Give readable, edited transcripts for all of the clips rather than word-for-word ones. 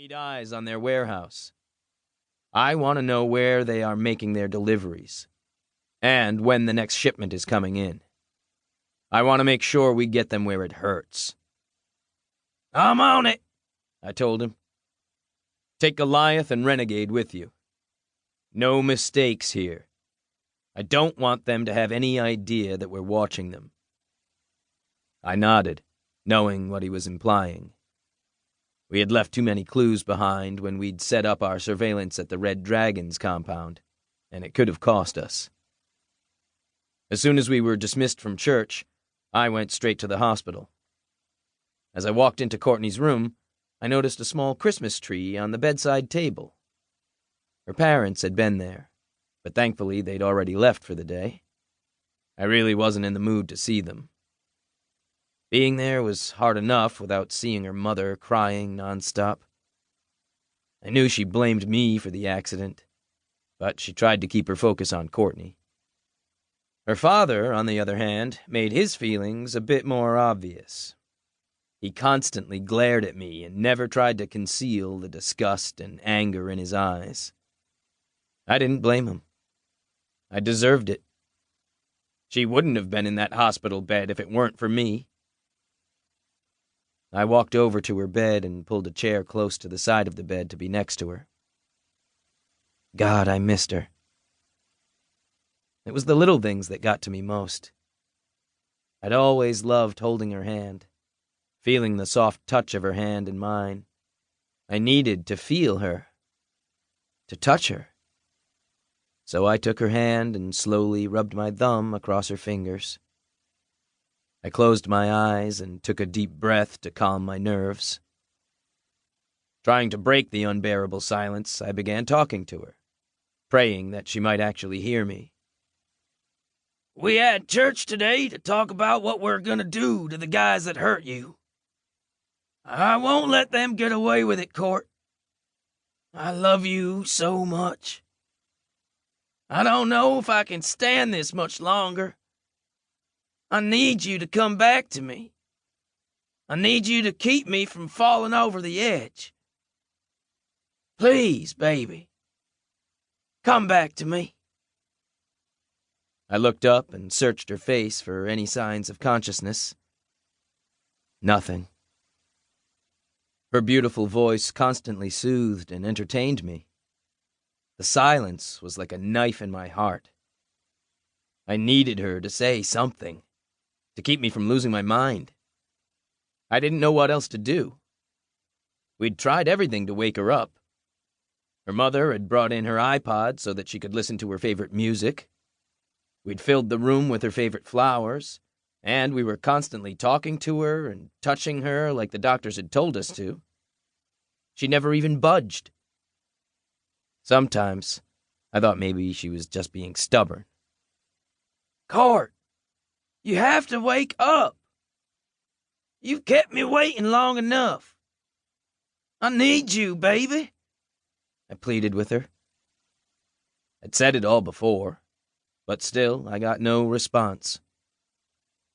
need eyes on their warehouse. I want to know where they are making their deliveries, and when the next shipment is coming in. I want to make sure we get them where it hurts. I'm on it, I told him. Take Goliath and Renegade with you. No mistakes here. I don't want them to have any idea that we're watching them. I nodded, knowing what he was implying. We had left too many clues behind when we'd set up our surveillance at the Red Dragon's compound, and it could have cost us. As soon as we were dismissed from church, I went straight to the hospital. As I walked into Courtney's room, I noticed a small Christmas tree on the bedside table. Her parents had been there, but thankfully they'd already left for the day. I really wasn't in the mood to see them. Being there was hard enough without seeing her mother crying nonstop. I knew she blamed me for the accident, but she tried to keep her focus on Courtney. Her father, on the other hand, made his feelings a bit more obvious. He constantly glared at me and never tried to conceal the disgust and anger in his eyes. I didn't blame him. I deserved it. She wouldn't have been in that hospital bed if it weren't for me. I walked over to her bed and pulled a chair close to the side of the bed to be next to her. God, I missed her. It was the little things that got to me most. I'd always loved holding her hand, feeling the soft touch of her hand in mine. I needed to feel her, to touch her. So I took her hand and slowly rubbed my thumb across her fingers. I closed my eyes and took a deep breath to calm my nerves. Trying to break the unbearable silence, I began talking to her, praying that she might actually hear me. We had church today to talk about what we're gonna do to the guys that hurt you. I won't let them get away with it, Court. I love you so much. I don't know if I can stand this much longer. I need you to come back to me. I need you to keep me from falling over the edge. Please, baby, come back to me. I looked up and searched her face for any signs of consciousness. Nothing. Her beautiful voice constantly soothed and entertained me. The silence was like a knife in my heart. I needed her to say something, to keep me from losing my mind. I didn't know what else to do. We'd tried everything to wake her up. Her mother had brought in her iPod so that she could listen to her favorite music. We'd filled the room with her favorite flowers, and we were constantly talking to her and touching her like the doctors had told us to. She never even budged. Sometimes, I thought maybe she was just being stubborn. Court, you have to wake up. You've kept me waiting long enough. I need you, baby, I pleaded with her. I'd said it all before, but still I got no response.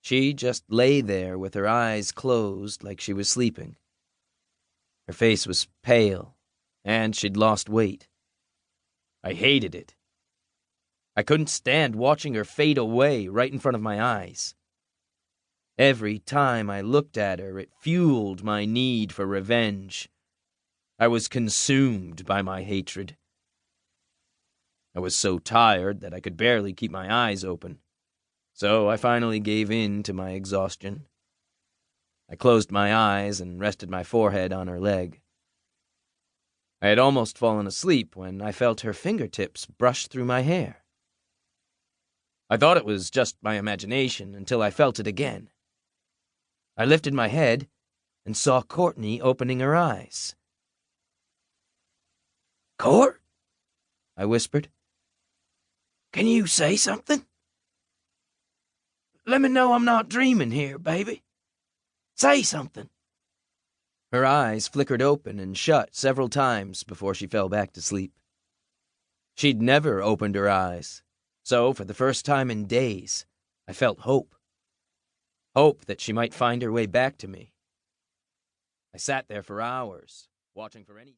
She just lay there with her eyes closed like she was sleeping. Her face was pale, and she'd lost weight. I hated it. I couldn't stand watching her fade away right in front of my eyes. Every time I looked at her, it fueled my need for revenge. I was consumed by my hatred. I was so tired that I could barely keep my eyes open, so I finally gave in to my exhaustion. I closed my eyes and rested my forehead on her leg. I had almost fallen asleep when I felt her fingertips brush through my hair. I thought it was just my imagination until I felt it again. I lifted my head and saw Courtney opening her eyes. Court? I whispered. Can you say something? Let me know I'm not dreaming here, baby. Say something. Her eyes flickered open and shut several times before she fell back to sleep. She'd never opened her eyes, so for the first time in days, I felt hope. Hope that she might find her way back to me. I sat there for hours, watching for any